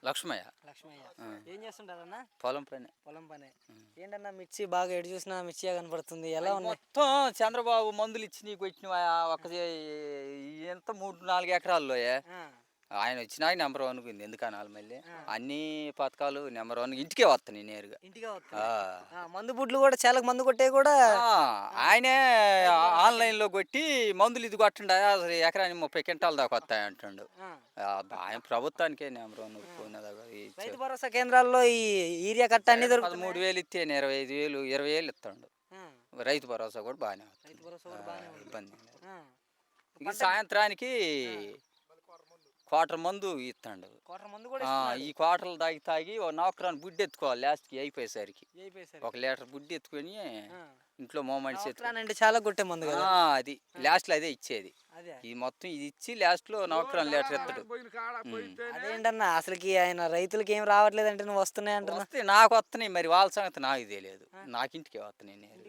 లక్ష్మయ్య. లక్ష్మయ్య. ఆ. ఏం చేస్తుంటారన్నా? పొలం పని. పొలం పనే. ఏంటన్నా మిర్చి బాగా ఎటు చూసినా మిర్చియే కనపడుతుంది. ఎలా అయి ఉన్నాయి? మొత్తం చంద్రబాబు మందులు ఇచ్చి నీకు వచ్చిన ఎంత 3-4 ఎకరాల్లోయే ఆ, ఆయన వచ్చినాక నెంబర్ 1 ఉంది. ఎందుకు అనాలి మళ్ళీ? ఆ. అన్ని పథకాలు నెంబర్ 1 ఇంటికే వస్తున్నాయి నేరుగా. ఇంటికే ఆ. వస్తుంది. మందు బుడ్లు కూడా చాలా మందు కొట్టే కూడా ఆ, ఆయనే ఆన్లైన్లో కొట్టి మందులు ఇది కొట్టండి అసలు ఎకరానికి 30 క్వింటాల దాకా వస్తాయి అంటుండు. ఆ. ఆయన ప్రభుత్వానికే నెంబర్ 1 రైతు భరోసా కేంద్రాల్లో ఈ యూరియా కట్ట అన్ని దొరుకుతుంది. 13,000 ఇస్తే 25,000 20,000 ఇస్తాడు. రైతు భరోసా కూడా బాగానే వస్తుంది. రైతు భరోసా కూడా బాగానే ఉంది. ఇబ్బంది ఏం లేదు. ఆ. ఇక సాయంత్రానికి క్వార్టర్ మందు ఇస్తాడు. కోట్ల మందు కూడా ఈ క్వార్టర్లు తాగి ఓ నౌకరాన్ని బుడ్డి ఎత్తుకోవాలి లాస్ట్కి అయిపోయేసరికి. అయిపోయేసరికి. 1 లీటర్ బుడ్డి ఎత్తుకొని ఇంట్లో మోమెంట్స్ అంటే చాలా కొట్టే మందు కదా. అది లాస్ట్లో అదే ఇచ్చేది. అదే. ఇది మొత్తం ఇది ఇచ్చి లాస్ట్లో నౌకరాన్ని లీటర్ ఎత్తాడు. అదేంటన్నా అసలుకి ఆయన రైతులకి ఏం రావట్లేదు అంటే నువ్వు వస్తున్నాయి అంటున్నా. వస్తే నాకు వస్తున్నాయి, మరి వాళ్ళ సంగతి నాకు తెలియదు. నాకు ఇంటికే వస్తున్నాయి నేరుగా.